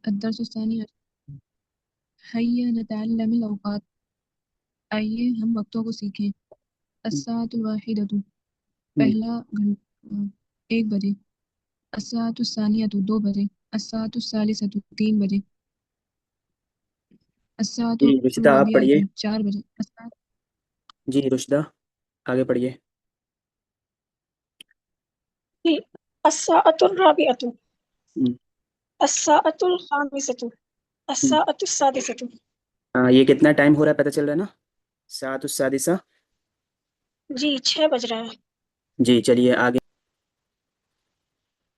الدرس الثاني هيا نتعلم الأوقات. آئیے ہم وقتوں کو سیکھیں. الساعة الواحدة پہلا گھنٹہ 1 بجے. الساعة الثانية 2 بجے. الساعة الثالثة 3 بجے. الساعة جی رشدہ آپ پڑھیے. الرابعة 4 بجے. جی رشدہ آگے پڑھیے. الساعة الرابعة. ہم، الساعة الخامسة. ہم۔ الساعة السادسة. یہ کتنا ٹائم ہو رہا ہے پتہ چل رہا ہے نا؟ ساعت السادسہ. جی 6 بج رہا ہے. جی چلیے آگے.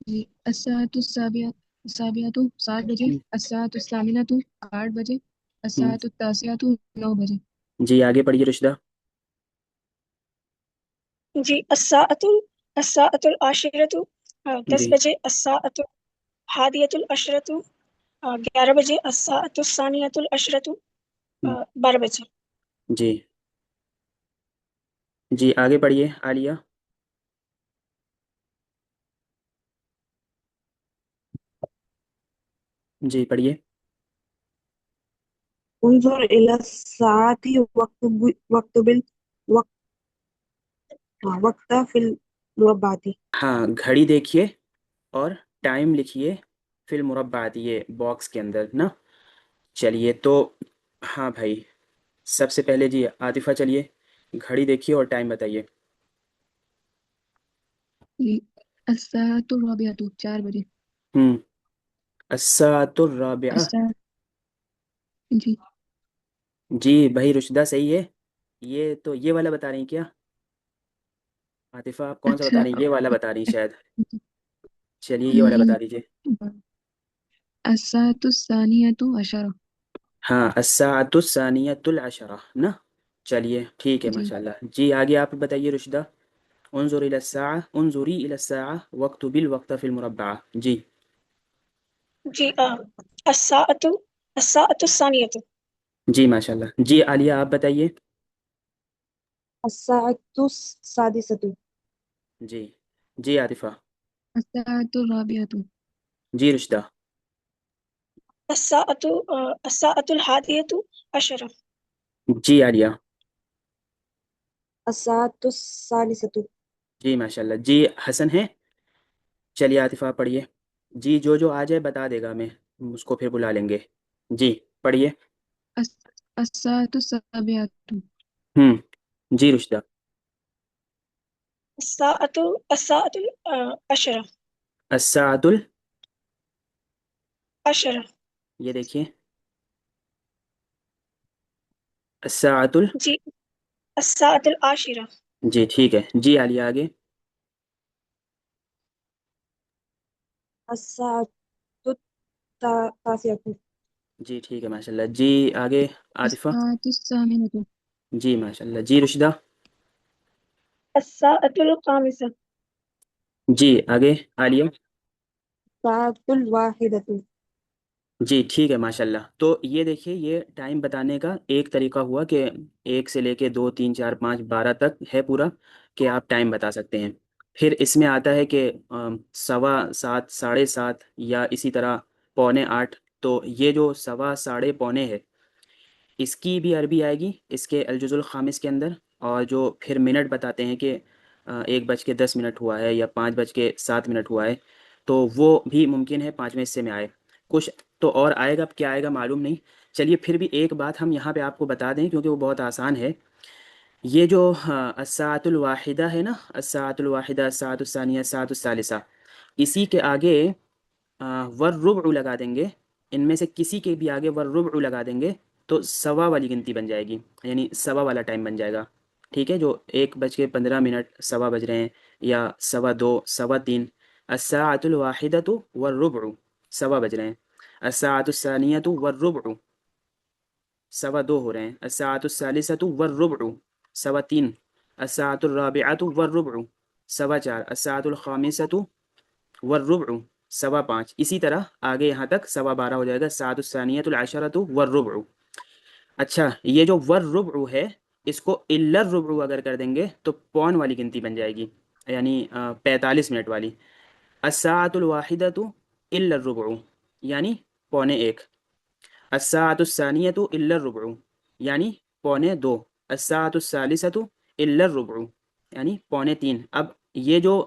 جی الساعة السابعة 7 بجے. ہم، الساعة الثامنة 8 بجے. ہم۔ الساعة التاسعة 9 بجے. جی آگے پڑھیے رشدہ. جی الساعة العاشرة 10 جی بجے. الساعة الحادية العشرة 11 بجے. الساعة الثانية العشرة ہم، 12 بجے. جی جی آگے پڑھیے عالیہ. جی پڑھیے. انظر إلى الساعة واكتب الوقت في المربعات. ہاں گھڑی دیکھیے اور ٹائم لکھیے فی المربعات یہ باکس کے اندر نا. چلیے تو ہاں بھائی سب سے پہلے جی عاطفہ چلیے گھڑی دیکھیے اور ٹائم بتائیے. جی الساعة الرابعة 4 بجے. الساعة الرابعة. الساعة جی جی بھائی رشدہ صحیح ہے. یہ تو یہ والا بتا رہی ہیں کیا عاطفہ؟ آپ کون سا بتا اچھا رہی ہیں؟ یہ والا بتا رہی ہیں شاید. چلیے یہ والا نہیں بتا دیجیے. الساعة الثانية عشرة. ہاں الساعة الثانية العشرة نا. چلیے ٹھیک ہے جی ماشاء اللہ. جی آگے آپ بتائیے رشدہ. انظر الى الساعة انظري الى الساعة واكتبي الوقت في المربعة. جی جی الساعة الثانية. جی ماشاء اللہ. جی عالیہ آپ بتائیے. الساعة السادسة. جی جی عاطفہ. الساعة الرابعة. جی رشدہ. الساعة الحادية عشرة. جی عالیہ. الساعة الثالثة. جی ماشاء اللہ. جی حسن ہے. چلیے عاطفہ آپ پڑھیے. جی جو آ جائے بتا دے گا میں اس کو پھر بلا لیں گے. جی پڑھیے. الساعة السابعة. جی رشدہ. الساعة عشرة. الساعة عشرة. یہ دیکھیے الساعة جی الساعة العاشرة. جی ٹھیک ہے. جی عالیہ آگے. الساعة التاسعة. جی ٹھیک ہے ماشاء اللہ. جی آگے عاطفہ. الساعة الثامنة. جی ماشاء اللہ. جی رشدہ. الساعة الخامسة. جی آگے عالیہ. الساعة الواحدة. جی ٹھیک ہے ماشاء اللہ. تو یہ دیکھیے یہ ٹائم بتانے کا ایک طریقہ ہوا کہ 1 سے لے کے 2 3 4 5 12 تک ہے پورا کہ آپ ٹائم بتا سکتے ہیں. پھر اس میں آتا ہے کہ 7:15 7:30 یا اسی طرح 7:45. تو یہ جو 7:15 7:45 ہے اس کی بھی عربی آئے گی اس کے الجزء الخامس کے اندر. اور جو پھر منٹ بتاتے ہیں کہ 1:10 ہوا ہے یا 5:07 ہوا ہے تو وہ بھی ممکن ہے 5ویں حصے میں آئے. کچھ تو اور آئے گا، کیا آئے گا معلوم نہیں. چلیے پھر بھی ایک بات ہم یہاں پہ آپ کو بتا دیں کیونکہ وہ بہت آسان ہے. یہ جو الساعة الواحدہ ہے نا، الساعة الواحدہ، الساعة الثانیہ، الساعة الثالثہ، اسی کے آگے والربع لگا دیں گے. ان میں سے کسی کے بھی آگے والربع لگا دیں گے تو سوا والی گنتی بن جائے گی، یعنی سوا والا ٹائم بن جائے گا. ٹھیک ہے، جو 1:15 سوا بج رہے ہیں یا 2:15 3:15. الساعة الواحدة والربع سوا بج رہے ہیں. الساعة الثانية والربع 2:15 ہو رہے ہیں. الساعة الثالثة والربع 3:15. الساعة الرابعة والربع 4:15. الساعة الخامسة والربع 5:15. اسی طرح آگے یہاں تک 12:15 ہو جائے گا. الساعة الثانية العشرة والربع. اچھا یہ جو والربع ہے اس کو الا الربع اگر کر دیں گے تو پون والی گنتی بن جائے گی، یعنی 45 منٹ والی. الساعة الواحدة الا الربع یعنی پونے ایک. الساعۃ الثانیۃ الا الربع یعنی پونے دو. الساعۃ الثالثۃ الا الربع یعنی پونے تین. اب یہ جو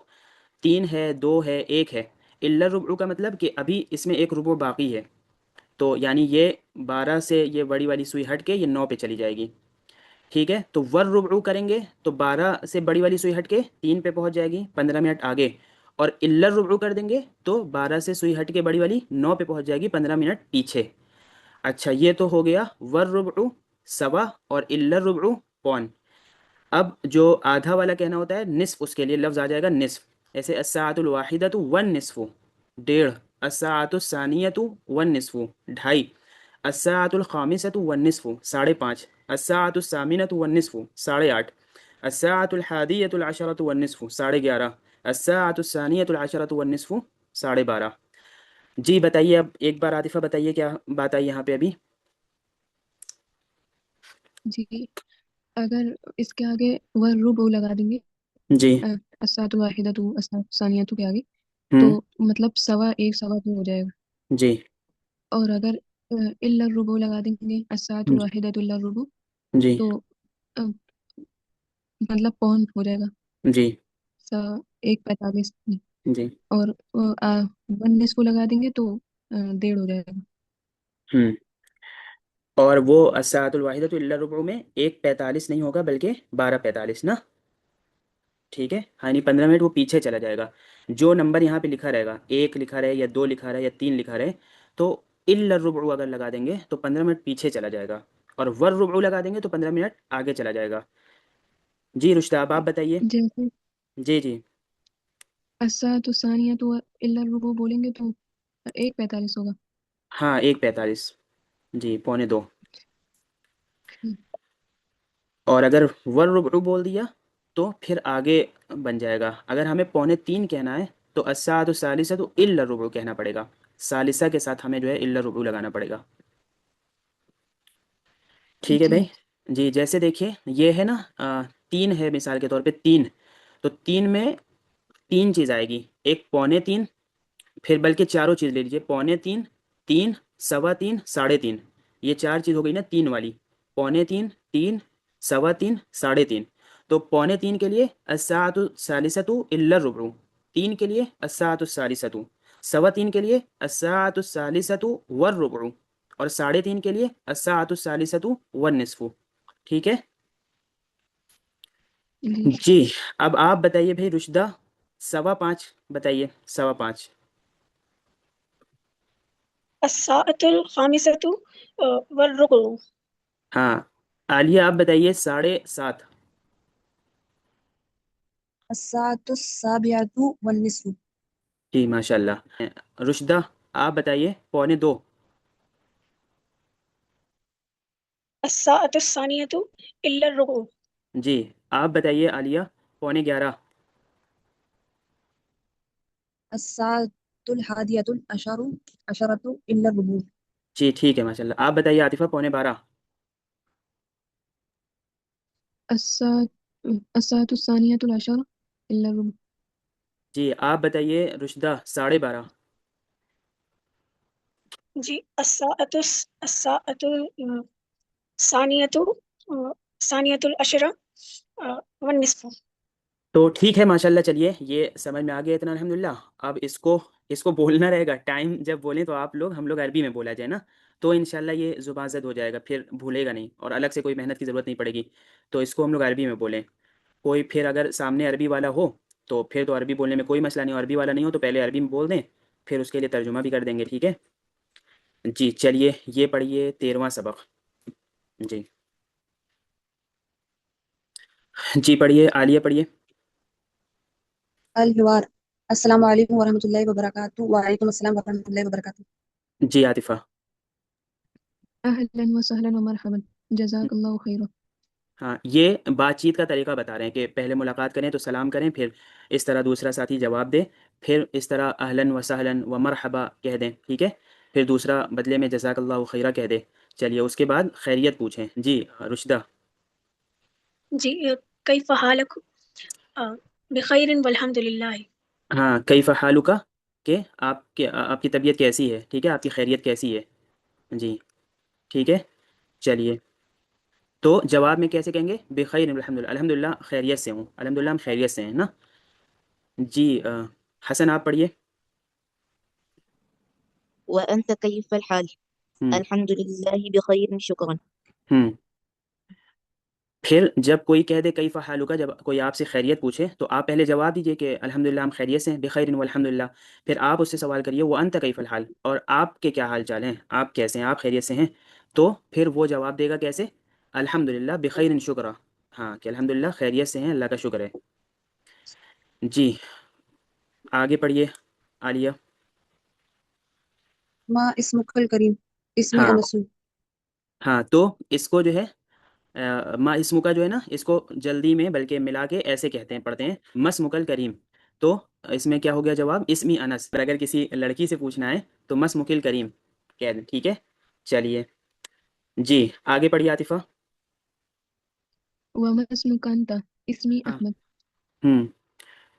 تین ہے، دو ہے، ایک ہے، الا الربع کا مطلب کہ ابھی اس میں ایک ربع باقی ہے. تو یعنی یہ 12 سے یہ بڑی والی سوئی ہٹ کے یہ 9 پہ چلی جائے گی. ٹھیک ہے، تو ور ربع کریں گے تو 12 سے بڑی والی سوئی ہٹ کے 3 پہ پہنچ جائے گی 15 منٹ آگے. اور الا الربع کر دیں گے تو 12 سے سوئی ہٹ کے بڑی والی 9 پہ پہنچ جائے گی 15 منٹ پیچھے. اچھا، یہ تو ہو گیا ور ربع سوا اور الا الربع پون. اب جو آدھا والا کہنا ہوتا ہے نصف، اس کے لیے لفظ آ جائے گا نصف. ایسے الساعۃ الواحدۃ والنصف ڈیڑھ. الساعۃ الثانیۃ والنصف ڈھائی. الساعۃ الخامسۃ والنصف ساڑھے پانچ. الساعۃ الثامنۃ والنصف ساڑھے آٹھ. الساعۃ الحادیۃ العشرۃ والنصف ساڑھے گیارہ. الساعۃ الثانیۃ العشرۃ والنصف ساڑھے بارہ. جی بتائیے، اب ایک بار عاطفہ بتائیے کیا بات آئی یہاں پہ ابھی. جی اگر اس کے آگے والربع لگا دیں گے جی. الساعۃ الواحدۃ الساعۃ الثانیۃ کے آگے، تو ہوں. مطلب سوا ایک سوا دو ہو جائے گا. جی. اور اگر الا الربع لگا دیں گے الساعۃ الواحدۃ الا الربع، جی. تو آ، مطلب پون ہو جائے گا. جی. ایک 45. جی. اور ون نصف کو لگا دیں گے تو ڈیڑھ ہو جائے گا. ہوں. اور وہ الساعۃ الواحدۃ الا الربع میں 1:45 نہیں ہوگا بلکہ 12:45 نا. ٹھیک ہے، ہاں، یعنی 15 منٹ وہ پیچھے چلا جائے گا. جو نمبر یہاں پہ لکھا رہے گا، ایک لکھا رہے یا دو لکھا رہے یا تین لکھا رہے، تو الا الربع اگر لگا دیں گے تو 15 منٹ پیچھے چلا جائے گا. اور ور ربع لگا دیں گے تو 15 منٹ آگے چلا جائے گا. جی رشتہ، اب آپ بتائیے. جیسے جی. جی. الساعۃ الثانیۃ الا الربع بولیں گے تو 1:45 ہوگا. ہاں، 1:45. جی، پونے دو. اور اگر ور ربع بول دیا تو پھر آگے بن جائے گا. اگر ہمیں پونے تین کہنا ہے تو الساعۃ الثالثۃ الا الربع کہنا پڑے گا. ثالثہ کے ساتھ ہمیں جو ہے الا الربع لگانا پڑے گا. ٹھیک ہے جی بھائی. جی، جیسے دیکھیے یہ ہے نا، تین ہے مثال کے طور پہ تین. تو تین میں تین چیز آئے گی، ایک پونے تین، پھر بلکہ چاروں چیز لے لیجیے، پونے تین، تین، سوا تین، ساڑھے تین. یہ چار چیز ہو گئی نا تین والی. پونے تین، تین، سوا تین، ساڑھے تین. تو پونے تین کے لیے الساعۃ الثالثۃ الا الربع. تین کے لیے الساعۃ الثالثۃ. سوا تین کے لیے الساعۃ الثالثۃ والربع. اور ساڑھے تین کے لیے الساعۃ الثالثۃ والنصف. ٹھیک ہے. جی جی، اب آپ بتائیے بھائی رشدہ، سوا پانچ بتائیے. سوا پانچ. الساعة الخامسة والربع. ہاں، عالیہ آپ بتائیے ساڑھے سات. الساعة السابعة والنصف. جی ماشاء اللہ. رشدہ آپ بتائیے پونے دو. الساعة الثانية إلا الربع. جی، آپ بتائیے عالیہ پونے گیارہ. الساعة الحادية عشرة إلا الربع. جی ٹھیک ہے ماشاء اللہ. آپ بتائیے عاطفہ پونے بارہ. الساعۃ الثانیۃ العشرۃ الا الربع. جی، آپ بتائیے رشدہ ساڑھے بارہ. جی الساعة ثانية العشرة والنصف. تو ٹھیک ہے ماشاء اللہ. چلیے یہ سمجھ میں آ گیا اتنا الحمدللہ. اب اس کو بولنا رہے گا. ٹائم جب بولیں تو آپ لوگ ہم لوگ عربی میں بولا جائے نا، تو انشاءاللہ یہ زبان زد ہو جائے گا، پھر بھولے گا نہیں اور الگ سے کوئی محنت کی ضرورت نہیں پڑے گی. تو اس کو ہم لوگ عربی میں بولیں. کوئی پھر اگر سامنے عربی والا ہو تو پھر تو عربی بولنے میں کوئی مسئلہ نہیں. عربی والا نہیں ہو تو پہلے عربی میں بول دیں، پھر اس کے لیے ترجمہ بھی کر دیں گے. ٹھیک ہے. جی چلیے یہ پڑھیے 13واں سبق. جی. جی پڑھیے، عالیہ پڑھیے. الحوار. السلام علیکم ورحمۃ اللہ وبرکاتہ. وعلیکم السلام ورحمۃ اللہ وبرکاتہ. جی عاطفہ. اہلا وسہلا ومرحبا، جزاک اللہ خیرا. ہاں، یہ بات چیت کا طریقہ بتا رہے ہیں کہ پہلے ملاقات کریں تو سلام کریں، پھر اس طرح دوسرا ساتھی جواب دے، پھر اس طرح اہلاً و سہلاً و مرحبا کہہ دیں. ٹھیک ہے. پھر دوسرا بدلے میں جزاک اللہ خیرہ کہہ دے. چلیے اس کے بعد خیریت پوچھیں. جی رشدہ. جی كيف حالك؟ بخير والحمد لله. ہاں، کیف حالک. کہ آپ کی طبیعت کیسی ہے، ٹھیک ہے، آپ کی خیریت کیسی ہے. جی ٹھیک ہے. چلیے تو جواب میں کیسے کہیں گے؟ بخیر الحمد للہ، الحمد للہ خیریت سے ہوں، الحمد للہ ہم خیریت سے ہیں نا. جی حسن آپ پڑھیے. وأنت كيف الحال؟ ہوں الحمد لله بخير شكرا. ہوں پھر جب کوئی کہہ دے کیف حالک، جب کوئی آپ سے خیریت پوچھے تو آپ پہلے جواب دیجئے کہ الحمد للہ ہم خیریت سے ہیں، بخیر والحمد للہ. پھر آپ اس سے سوال کریے وانت کیف الحال، اور آپ کے کیا حال چال ہیں، آپ کیسے ہیں، آپ خیریت سے ہیں. تو پھر وہ جواب دے گا کیسے؟ الحمد للہ بخیر شکرا. ہاں کہ الحمد للہ خیریت سے ہیں، اللہ کا شکر ہے. جی آگے پڑھیے عالیہ. ما اسمک الکریم، اسمی ہاں انس. ہاں تو اس کو جو ہے ما اسمو کا جو ہے نا، اس کو جلدی میں بلکہ ملا کے ایسے کہتے ہیں، پڑھتے ہیں مسمکل کریم. تو اس میں کیا ہو گیا جواب؟ اسمی انس. پر اگر کسی لڑکی سے پوچھنا ہے تو مسمکل کریم کہہ دیں، ٹھیک ہے. چلیے جی آگے پڑھیے عاطفہ. وما اسمك أنت؟ اسمي ہاں أحمد.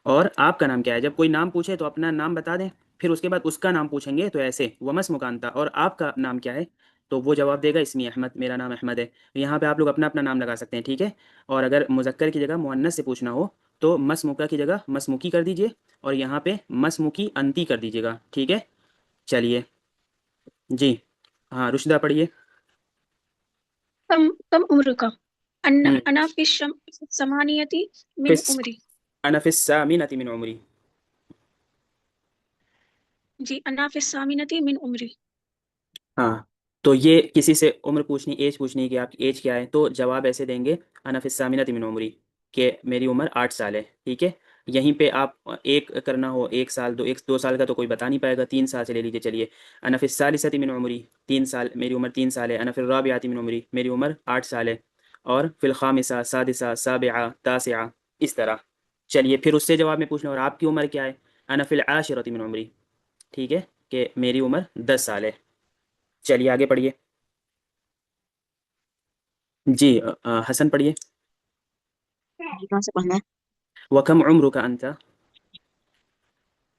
اور آپ کا نام کیا ہے؟ جب کوئی نام پوچھے تو اپنا نام بتا دیں، پھر اس کے بعد اس کا نام پوچھیں گے تو ایسے ومس مکانتا، اور آپ کا نام کیا ہے؟ تو وہ جواب دے گا اسمی احمد، میرا نام احمد ہے. یہاں پہ آپ لوگ اپنا اپنا نام لگا سکتے ہیں، ٹھیک ہے. اور اگر مذکر کی جگہ مؤنث سے پوچھنا ہو تو مسموکا کی جگہ مسموکی کر دیجئے، اور یہاں پہ مسموکی انتی کر دیجیے گا، ٹھیک ہے. چلیے جی ہاں رشدہ پڑھیے. كم عمرك؟ ہوں أنا في الثمانية من فس عمري. انا فی الثامنة من عمری. جی أنا في الثامنة من عمري. ہاں تو یہ کسی سے عمر پوچھنی، ایج پوچھنی کہ آپ کی ایج کیا ہے، تو جواب ایسے دیں گے انا فی الثامنۃ من عمری، کہ میری عمر 8 سال ہے، ٹھیک ہے. یہیں پہ آپ ایک کرنا ہو، 1 سال، دو سال کا تو کوئی بتا نہیں پائے گا، 3 سال سے لے لیجیے. چلیے انا فی الثالثۃ من عمری، 3 سال، میری عمر 3 سال ہے. انا فی الرابعۃ من عمری، میری عمر 8 سال ہے. اور فی الخامسہ، سادسہ، سابعہ، تاسعہ، اس طرح. چلیے پھر اس سے جواب میں پوچھنا، اور آپ کی عمر کیا ہے؟ انا فی العاشرۃ من عمری، ٹھیک ہے، کہ میری عمر 10 سال ہے. چلیے آگے پڑھیے. جی حسن پڑھیے. جی کہاں سے پڑھنا ہے؟ وکم عمرک انت.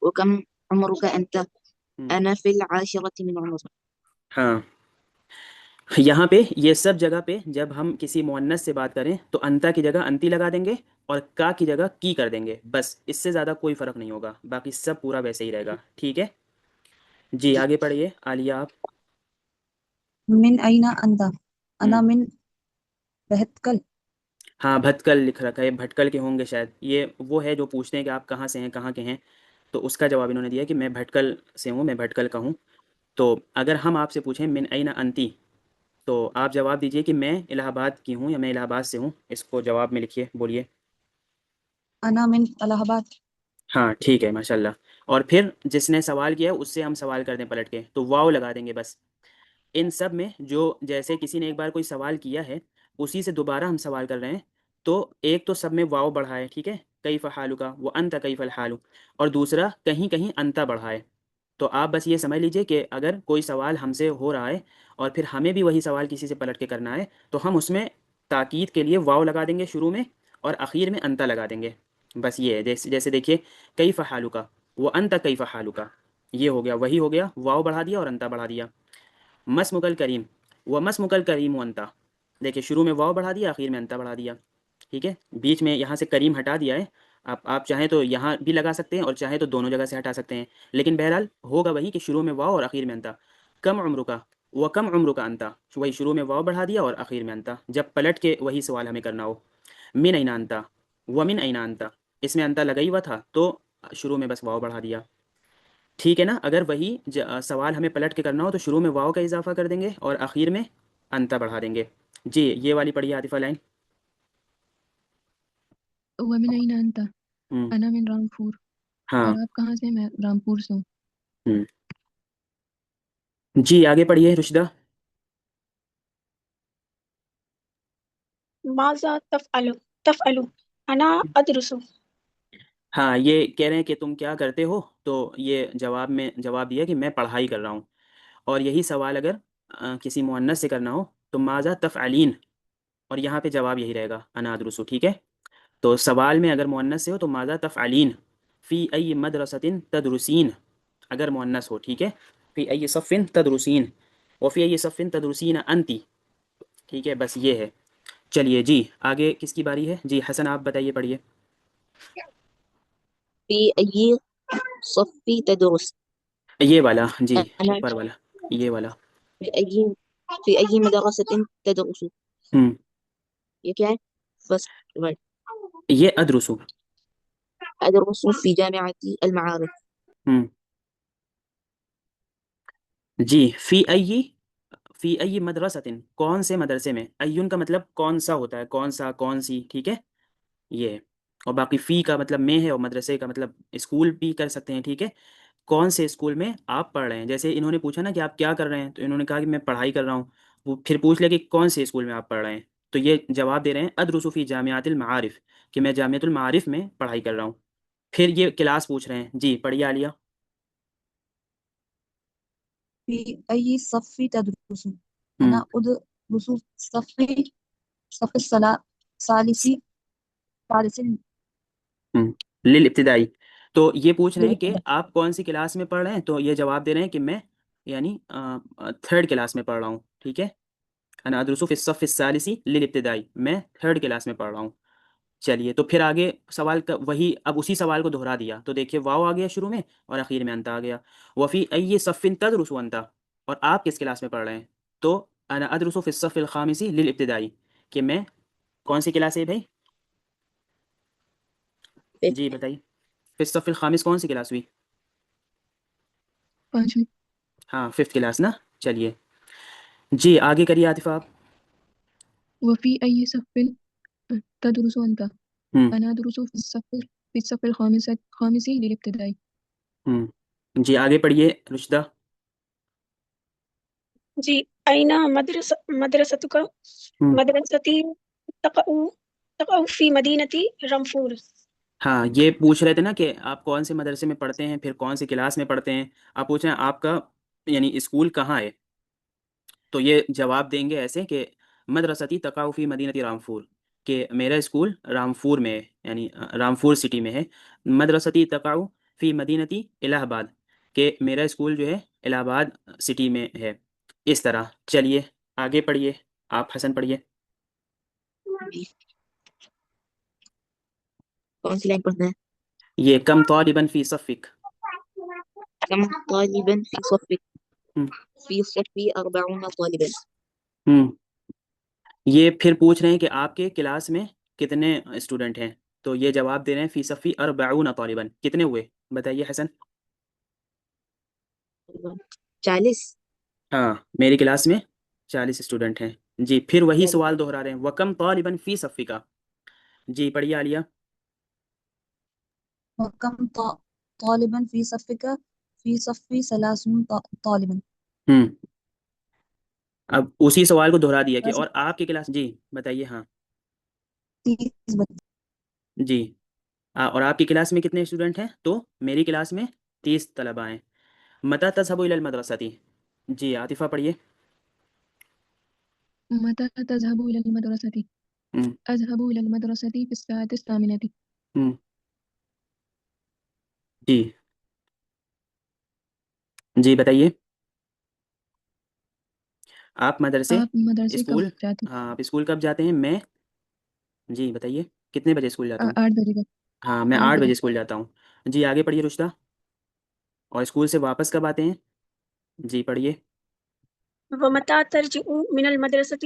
وكم عمرك أنت؟ ہم، أنا في العاشرة من عمري. ہاں یہاں پہ یہ سب جگہ پہ جب ہم کسی مؤنث سے بات کریں تو انتا کی جگہ انتی لگا دیں گے، اور کا کی جگہ کی کر دیں گے، بس اس سے زیادہ کوئی فرق نہیں ہوگا، باقی سب پورا ویسے ہی رہے گا، ٹھیک ہے. جی جی آگے پڑھیے عالیہ آپ. من اینا انت؟ ہم، انا من بہتکل. ہاں بھٹکل لکھ رکھا ہے، بھٹکل کے ہوں گے شاید. یہ وہ ہے جو پوچھتے ہیں کہ آپ کہاں سے ہیں، کہاں کے ہیں، تو اس کا جواب انہوں نے دیا کہ میں بھٹکل سے ہوں، میں بھٹکل کا ہوں. تو اگر ہم آپ سے پوچھیں من این انتی، تو آپ جواب دیجئے کہ میں الہ آباد کی ہوں یا میں الہ آباد سے ہوں. اس کو جواب میں لکھیے، بولیے. انا من الہ آباد. ہاں ٹھیک ہے ماشاء اللہ. اور پھر جس نے سوال کیا ہے اس سے ہم سوال کر دیں پلٹ کے، تو واو لگا دیں گے بس. ان سب میں جو جیسے کسی نے ایک بار کوئی سوال کیا ہے اسی سے دوبارہ ہم سوال کر رہے ہیں، تو ایک تو سب میں واو بڑھا ہے، ٹھیک ہے، کیف حالک و انت کیف الحال، اور دوسرا کہیں کہیں انتا بڑھا ہے. تو آپ بس یہ سمجھ لیجئے کہ اگر کوئی سوال ہم سے ہو رہا ہے اور پھر ہمیں بھی وہی سوال کسی سے پلٹ کے کرنا ہے تو ہم اس میں تاکید کے لیے واو لگا دیں گے شروع میں، اور اخیر میں انتا لگا دیں گے. بس یہ ہے، جیسے دیکھیے کیف حالک و انت کیف حالک، یہ ہو گیا، وہی ہو گیا، واو بڑھا دیا اور انتا بڑھا دیا. مسمکل کریم و مسمکل کریم و انتا، دیکھیے شروع میں واو بڑھا دیا، اخیر میں انتا بڑھا دیا، ٹھیک ہے. بیچ میں یہاں سے کریم ہٹا دیا ہے، آپ چاہیں تو یہاں بھی لگا سکتے ہیں اور چاہیں تو دونوں جگہ سے ہٹا سکتے ہیں، لیکن بہرحال ہوگا وہی کہ شروع میں واو اور اخیر میں انتا. کم عمر کا و کم عمر کا انتا، وہی شروع میں واو بڑھا دیا اور اخیر میں انتا، جب پلٹ کے وہی سوال ہمیں کرنا ہو. من اینا انتا و من اینا انتا، اس میں انتا لگا ہی ہوا تھا تو شروع میں بس واو بڑھا دیا، ٹھیک ہے نا. اگر وہی سوال ہمیں پلٹ کے کرنا ہو تو شروع میں واو کا اضافہ کر دیں گے اور اخیر میں انتا بڑھا دیں گے. جی یہ والی پڑھیے عاطفہ لائن. ومن أين أنت؟ ہوں أنا من رامپور. ہاں اور آپ کہاں سے ہیں؟ میں رامپور سے ہوں. ہوں جی آگے پڑھیے رشدہ. ماذا تفعل؟ أنا أدرس. ہاں یہ کہہ رہے ہیں کہ تم کیا کرتے ہو، تو یہ جواب میں جواب دیا کہ میں پڑھائی کر رہا ہوں. اور یہی سوال اگر کسی مؤنث سے کرنا ہو تو ماذا تفعلین، اور یہاں پہ جواب یہی رہے گا انا ادرسو، ٹھیک ہے. تو سوال میں اگر مؤنث سے ہو تو ماذا تفعلین، فی ای مدرسۃ تدرسین، اگر مؤنث ہو، ٹھیک ہے. فی ای صفن تدرسین، وفی ای صفن تدرسین انتی، ٹھیک ہے. بس یہ ہے. چلیے جی آگے کس کی باری ہے؟ جی حسن آپ بتائیے، پڑھیے. في أي صف تدرس؟ یہ والا جی، أنا اوپر والا، یہ والا. في أي في أي مدرسة تدرس؟ ہوں یہ کیا ہے؟ فصل ون. یہ ادرسو. أدرس في جامعة المعارف. ہوں جی. فی ای مدرسۃ، کون سے مدرسے میں. ایون کا مطلب کون سا ہوتا ہے، کون سا، کون سی، ٹھیک ہے. یہ ہے. اور باقی فی کا مطلب میں ہے، اور مدرسے کا مطلب اسکول بھی کر سکتے ہیں، ٹھیک ہے. کون سے اسکول میں آپ پڑھ رہے ہیں. جیسے انہوں نے پوچھا نا کہ آپ کیا کر رہے ہیں، تو انہوں نے کہا کہ میں پڑھائی کر رہا ہوں. وہ پھر پوچھ لیا کہ کون سے اسکول میں آپ پڑھ رہے ہیں، تو یہ جواب دے رہے ہیں ادرس فی جامعۃ المعارف، کہ میں جامعۃ المعارف میں پڑھائی کر رہا ہوں. پھر یہ کلاس پوچھ رہے ہیں. جی پڑھیے عالیہ. في أي صف تدرس؟ ہوں أنا أدرس في صف الثالث ثالث ہوں للابتدائی. تو یہ پوچھ رہے ہیں کہ للابتدائي. آپ کون سی کلاس میں پڑھ رہے ہیں، تو یہ جواب دے رہے ہیں کہ میں یعنی تھرڈ کلاس میں پڑھ رہا ہوں، ٹھیک ہے. انا ادرس فی الصف الثالث للابتدائی، میں تھرڈ کلاس میں پڑھ رہا ہوں. چلیے تو پھر آگے سوال کا وہی، اب اسی سوال کو دہرا دیا. تو دیکھیے واو آ گیا شروع میں، اور اخیر میں انت آ گیا. وفی ای صف تدرس انت، اور آپ کس کلاس میں پڑھ رہے ہیں. تو انا ادرس فی الصف الخامس للابتدائی، کہ میں کون سی کلاس ہے بھائی. جی بتائیے. فی الصف الخامس کون سی کلاس ہوئی؟ 5ویں. ہاں ففتھ کلاس نا. چلیے جی آگے کریے عاطفہ آپ. وفي أي صف تدرس أنت؟ ہوں أنا أدرس في الصف الخامس للابتدائي. ہوں جی آگے پڑھیے رشدہ. جی أين مدرستك؟ ہوں مدرستي تقع في مدينة رامفور. ہاں یہ پوچھ رہے تھے نا کہ آپ کون سے مدرسے میں پڑھتے ہیں، پھر کون سی کلاس میں پڑھتے ہیں. آپ پوچھ رہے ہیں آپ کا یعنی اسکول کہاں ہے. تو یہ جواب دیں گے ایسے کہ مدرستی تقع فی مدینہ رامپور، کہ میرا اسکول رامپور میں ہے، یعنی رامپور سٹی میں ہے. مدرستی تقع فی مدینتی الہ آباد، کہ میرا اسکول جو ہے الہ آباد سٹی میں ہے. اس طرح. چلیے آگے پڑھیے آپ، حسن پڑھیے. کون سی لائن پڑھنا ہے؟ یہ کم طالبا فی صفک. كم طالبا في صفك؟ ہم، في صفي 40 طالبا. ہم. یہ پھر پوچھ رہے ہیں کہ آپ کے کلاس میں کتنے اسٹوڈنٹ ہیں. تو یہ جواب دے رہے ہیں فی صفی 40 طالبا. کتنے ہوئے بتائیے حسن. 40. ہاں میری کلاس میں 40 اسٹوڈنٹ ہیں. جی پھر وہی طالب. سوال دہرا رہے ہیں وکم طالبا فی صفی کا. جی پڑھیے عالیہ. وكم طالبا في صفك؟ في صفي 30 طالبا. ہوں اب اسی سوال کو دہرا دیا کہ لازم اور آپ کی کلاس. جی بتائیے. ہاں 30 جی اور آپ کی کلاس میں کتنے اسٹوڈنٹ ہیں. تو میری کلاس میں 30 طلباء ہیں. متى تذهب الى المدرسة. جی عاطفہ پڑھیے. متى تذهب إلى المدرسة؟ ہم، أذهب إلى المدرسة في الساعة 8. ہم. جی جی بتائیے. آپ مدرسے آپ مدرسے کب اسکول، جاتے؟ ہاں آپ اسکول کب جاتے ہیں. میں جی بتائیے کتنے بجے اسکول جاتا ہوں. 8 بجے کا. ہاں میں 8 8 بجے بجے. اسکول جاتا ہوں. جی آگے پڑھیے رشتہ. اور اسکول سے واپس کب آتے ہیں. جی پڑھیے. ومتى ترجع من المدرسة؟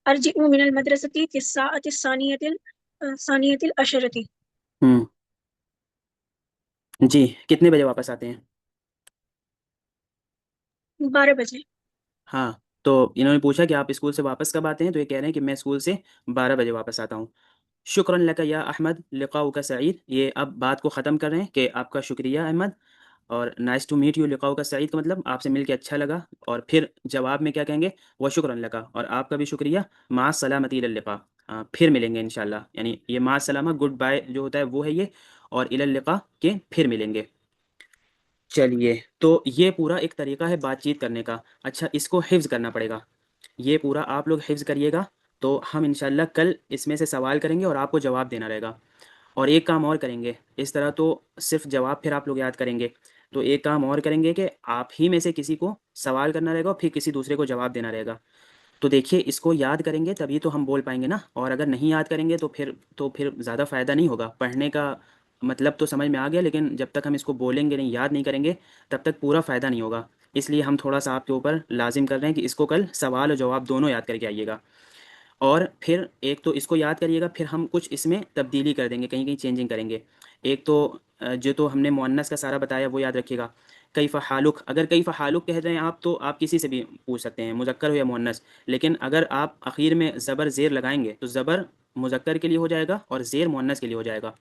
أرجع من المدرسة في الساعة الثانية عشرة. ہوں جی کتنے بجے واپس آتے ہیں. 12 بجے. ہاں تو انہوں نے پوچھا کہ آپ اسکول سے واپس کب آتے ہیں، تو یہ کہہ رہے ہیں کہ میں اسکول سے 12 بجے واپس آتا ہوں. شکراً لک یا احمد لقاؤک سعید. یہ اب بات کو ختم کر رہے ہیں کہ آپ کا شکریہ احمد، اور نائس ٹو میٹ یو. لقاؤک سعید کا مطلب آپ سے مل کے اچھا لگا. اور پھر جواب میں کیا کہیں گے، و شکراً لکا، اور آپ کا بھی شکریہ. مع السلامتی الی اللقاء، پھر ملیں گے انشاءاللہ. یعنی یہ مع السلامہ گڈ بائے جو ہوتا ہے وہ ہے یہ، اور الی اللقاء کہ پھر ملیں گے. چلیے تو یہ پورا ایک طریقہ ہے بات چیت کرنے کا. اچھا اس کو حفظ کرنا پڑے گا. یہ پورا آپ لوگ حفظ کریے گا، تو ہم انشاءاللہ کل اس میں سے سوال کریں گے اور آپ کو جواب دینا رہے گا. اور ایک کام اور کریں گے، اس طرح تو صرف جواب پھر آپ لوگ یاد کریں گے، تو ایک کام اور کریں گے کہ آپ ہی میں سے کسی کو سوال کرنا رہے گا اور پھر کسی دوسرے کو جواب دینا رہے گا. تو دیکھیے اس کو یاد کریں گے تبھی تو ہم بول پائیں گے نا، اور اگر نہیں یاد کریں گے تو پھر زیادہ فائدہ نہیں ہوگا. پڑھنے کا مطلب تو سمجھ میں آ گیا، لیکن جب تک ہم اس کو بولیں گے نہیں، یاد نہیں کریں گے، تب تک پورا فائدہ نہیں ہوگا. اس لیے ہم تھوڑا سا آپ کے اوپر لازم کر رہے ہیں کہ اس کو کل سوال اور جواب دونوں یاد کر کے آئیے گا. اور پھر ایک تو اس کو یاد کریے گا، پھر ہم کچھ اس میں تبدیلی کر دیں گے، کہیں کہیں چینجنگ کریں گے. ایک تو جو تو ہم نے مؤنث کا سارا بتایا وہ یاد رکھیے گا. کیف حالک، اگر کیف حالک کہہ رہے ہیں آپ تو آپ کسی سے بھی پوچھ سکتے ہیں، مذکر ہو یا مؤنث. لیکن اگر آپ اخیر میں زبر زیر لگائیں گے تو زبر مذکر کے لیے ہو جائے گا اور زیر مؤنث کے لیے ہو جائے گا.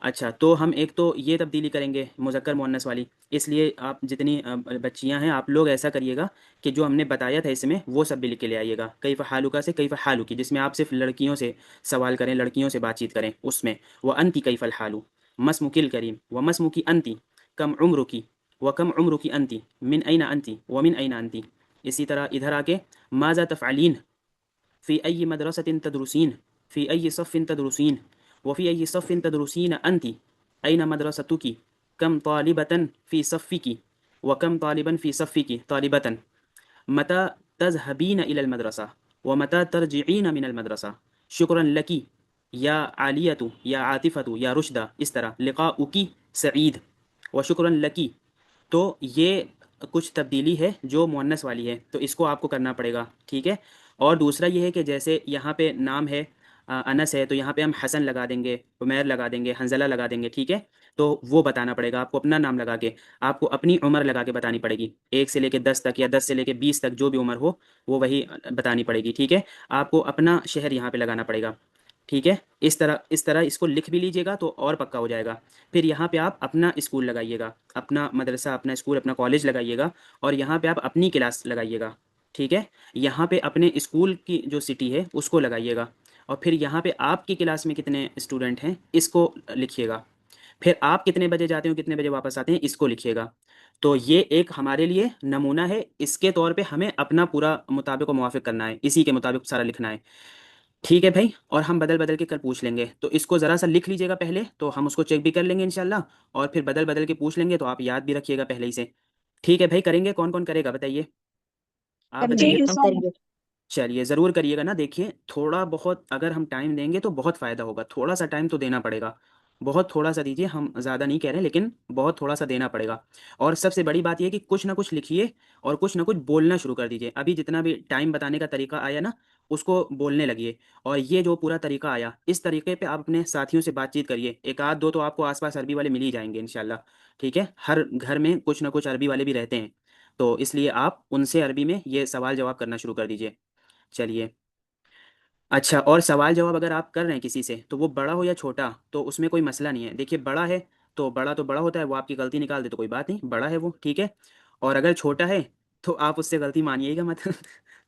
اچھا، تو ہم ایک تو یہ تبدیلی کریں گے مذکر مؤنث والی. اس لیے آپ جتنی بچیاں ہیں آپ لوگ ایسا کریے گا کہ جو ہم نے بتایا تھا اس میں وہ سب بھی لکھ کے لے آئیے گا. کیف حالک سے کیف حالک، جس میں آپ صرف لڑکیوں سے سوال کریں، لڑکیوں سے بات چیت کریں، اس میں وہ انتی کیف الحال، مسمک الکریم و مسمک انتی، کم عمر کی و کم عمر کی انتی، من این انتی و من این انتی. اسی طرح ادھر آ کے ماذا تفعلین فی ای مدرسۃ تدرسین فی ای صف تدرسین وفی ای صف تدرسین انتی این مدرستکی کم طالبتا فی صفکی وکم طالبا فی صفکی طالبتا متى تذهبین الى المدرسہ ومتى ترجعین من المدرسہ شکرا لکی یا عالیۃ یا عاطفۃ یا رشدہ. اس طرح لقاؤکی سعید وشکرا لکی. تو یہ کچھ تبدیلی ہے جو مؤنث والی ہے، تو اس کو آپ کو کرنا پڑے گا. ٹھیک ہے. اور دوسرا یہ ہے کہ جیسے یہاں پہ نام ہے انس ہے، تو یہاں پہ ہم حسن لگا دیں گے، عمیر لگا دیں گے، حنزلہ لگا دیں گے. ٹھیک ہے. تو وہ بتانا پڑے گا آپ کو، اپنا نام لگا کے. آپ کو اپنی عمر لگا کے بتانی پڑے گی، 1 سے لے کے 10 تک یا 10 سے لے کے 20 تک جو بھی عمر ہو وہ وہی بتانی پڑے گی. ٹھیک ہے. آپ کو اپنا شہر یہاں پہ لگانا پڑے گا. ٹھیک ہے. اس طرح اس کو لکھ بھی لیجیے گا تو اور پکا ہو جائے گا. پھر یہاں پہ آپ اپنا اسکول لگائیے گا، اپنا مدرسہ، اپنا اسکول، اپنا کالج لگائیے گا. اور یہاں پہ آپ اپنی کلاس لگائیے گا. ٹھیک ہے. یہاں پہ اپنے اسکول کی جو سٹی ہے اس کو لگائیے گا. اور پھر یہاں پہ آپ کی کلاس میں کتنے اسٹوڈنٹ ہیں اس کو لکھیے گا. پھر آپ کتنے بجے جاتے ہو کتنے بجے واپس آتے ہیں اس کو لکھیے گا. تو یہ ایک ہمارے لیے نمونہ ہے، اس کے طور پہ ہمیں اپنا پورا مطابق و موافق کرنا ہے، اسی کے مطابق سارا لکھنا ہے. ٹھیک ہے بھائی. اور ہم بدل بدل کے کل پوچھ لیں گے، تو اس کو ذرا سا لکھ لیجیے گا پہلے، تو ہم اس کو چیک بھی کر لیں گے انشاءاللہ. اور پھر بدل بدل کے پوچھ لیں گے تو آپ یاد بھی رکھیے گا پہلے ہی سے. ٹھیک ہے بھائی. کریں گے؟ کون کون کرے گا بتائیے، آپ کریں جی گے بتائیے. ہم انشاء کریں اللہ. گے. چلیے ضرور کریے گا نا. دیکھیے تھوڑا بہت اگر ہم ٹائم دیں گے تو بہت فائدہ ہوگا. تھوڑا سا ٹائم تو دینا پڑے گا، بہت تھوڑا سا دیجیے. ہم زیادہ نہیں کہہ رہے لیکن بہت تھوڑا سا دینا پڑے گا. اور سب سے بڑی بات یہ ہے کہ کچھ نہ کچھ لکھیے اور کچھ نہ کچھ بولنا شروع کر دیجیے. ابھی جتنا بھی ٹائم بتانے کا طریقہ آیا نا اس کو بولنے لگیے. اور یہ جو پورا طریقہ آیا اس طریقے پہ آپ اپنے ساتھیوں سے بات چیت کریے. ایک آدھ دو تو آپ کو آس پاس عربی والے مل ہی جائیں گے انشاءاللہ. ٹھیک ہے. ہر گھر میں کچھ نہ کچھ عربی والے بھی رہتے ہیں، تو اس لیے آپ ان سے عربی میں یہ سوال جواب کرنا شروع کر دیجیے. چلیے. اچھا، اور سوال جواب اگر آپ کر رہے ہیں کسی سے تو وہ بڑا ہو یا چھوٹا تو اس میں کوئی مسئلہ نہیں ہے. دیکھیے بڑا ہے تو بڑا ہوتا ہے، وہ آپ کی غلطی نکال دے تو کوئی بات نہیں، بڑا ہے وہ. ٹھیک ہے. اور اگر چھوٹا ہے تو آپ اس سے غلطی مانیے گا مت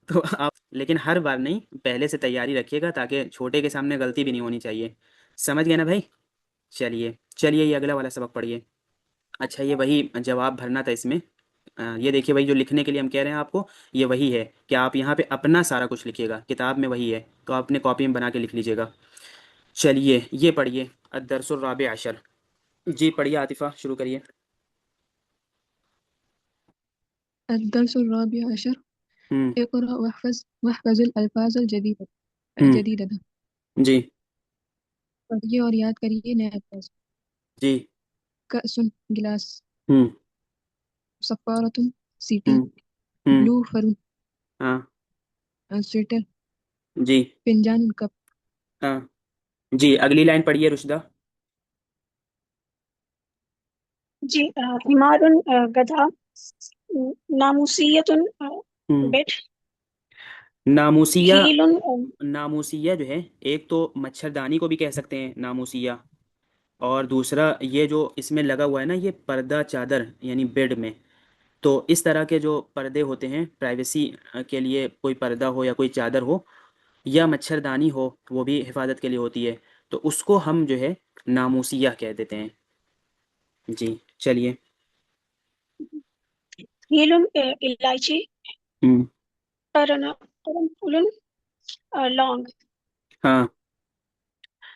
تو آپ لیکن ہر بار نہیں، پہلے سے تیاری رکھیے گا تاکہ چھوٹے کے سامنے غلطی بھی نہیں ہونی چاہیے. سمجھ گئے نا بھائی؟ چلیے چلیے یہ اگلا والا سبق پڑھیے. اچھا، یہ وہی جواب بھرنا تھا اس میں. یہ دیکھیے وہی جو لکھنے کے لیے ہم کہہ رہے ہیں آپ کو، یہ وہی ہے کہ آپ یہاں پہ اپنا سارا کچھ لکھیے گا. کتاب میں وہی ہے تو آپ اپنے کاپی میں بنا کے لکھ لیجیے گا. چلیے یہ پڑھیے الدرس الرابع عشر. جی پڑھیے عاطفہ، شروع کریے. الدرس الرابع عشر. ہوں. اقرأ واحفظ الألفاظ ہوں. الجديدة. جی. پڑھیے اور یاد کریے نئے الفاظ. جی. کأس گلاس. ہوں. صفارة سیٹی. ہوں. ہوں. بلو فرو. ہاں. سویٹر. جی. فنجان کپ. ہاں. جی اگلی لائن پڑھیے رشدہ. جی حمار گدھا. ناموسیت ہوں. بیٹ. ناموسیہ. فیل ناموسیہ جو ہے ایک تو مچھردانی کو بھی کہہ سکتے ہیں ناموسیہ، اور دوسرا یہ جو اس میں لگا ہوا ہے نا یہ پردہ چادر یعنی بیڈ میں، تو اس طرح کے جو پردے ہوتے ہیں پرائیویسی کے لیے، کوئی پردہ ہو یا کوئی چادر ہو یا مچھردانی ہو وہ بھی حفاظت کے لیے ہوتی ہے، تو اس کو ہم جو ہے ناموسیہ کہہ دیتے ہیں. جی چلیے. فیل الائچی. ہوں. قرنفل لونگ. ہاں.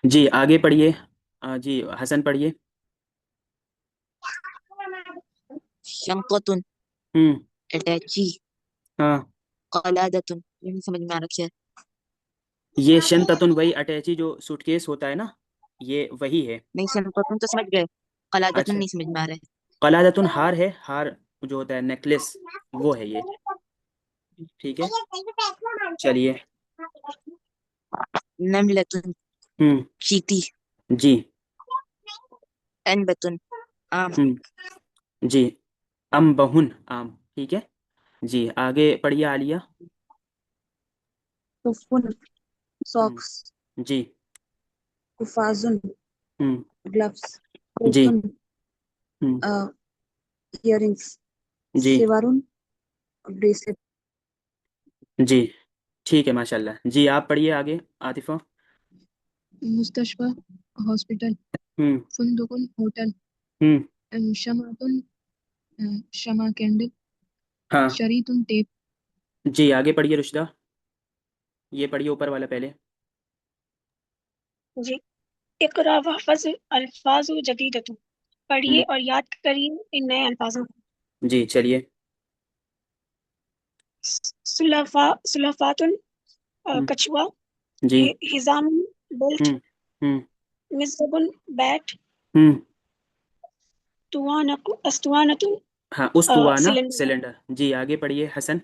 جی آگے پڑھیے. جی حسن پڑھیے. شنطة ہوں اٹیچی ہاں قلادة یہ نہیں سمجھ میں آ رکھا ہے یہ شنطتن وہی اٹیچی جو سوٹ کیس ہوتا ہے نا یہ وہی ہے نہیں شنطة تو سمجھ گئے قلادة اچھا نہیں سمجھ میں آ رہا قلادتن ہار ہے ہار جو ہوتا ہے نیکلس وہ ہے یہ ٹھیک ہے چلیے ہے نملة ہوں چیتی جی عنبة آم ہوں جی ام بہن آم ٹھیک ہے جی آگے پڑھیے عالیہ کفن ہوں ساکس جی قفازن ہوں گلوز جی کوٹن ہوں ایئرنگس جی سیوارون بریسلیٹ جی ٹھیک ہے ماشاء اللہ جی آپ پڑھیے آگے عاطفہ مستشفى ہاسپٹل ہوں فندق ہوٹل ہوں شمعة شمع کینڈل ہاں شریط ٹیپ جی آگے پڑھیے رشدہ یہ پڑھیے اوپر والا پہلے جی اقرا وحفظ الفاظ جدیدۃ پڑھیے ہوں اور یاد کریے ان نئے الفاظوں کو جی چلیے سلفات ہوں کچھوا جی حزام بیلٹ ہوں ہوں مصب بیٹ ہوں استوانۃ ہاں استوانہ سلنڈر سلنڈر جی آگے پڑھیے حسن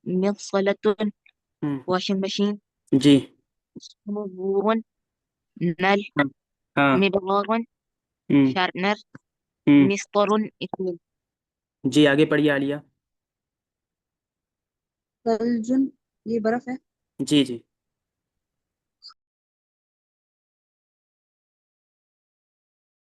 مفصلة ہوں واشنگ مشین جی مبور نل ہاں ہاں مبغار ہوں شارپنر ہوں مسطر اثنين جی آگے پڑھیے عالیہ ثلجن یہ برف ہے جی جی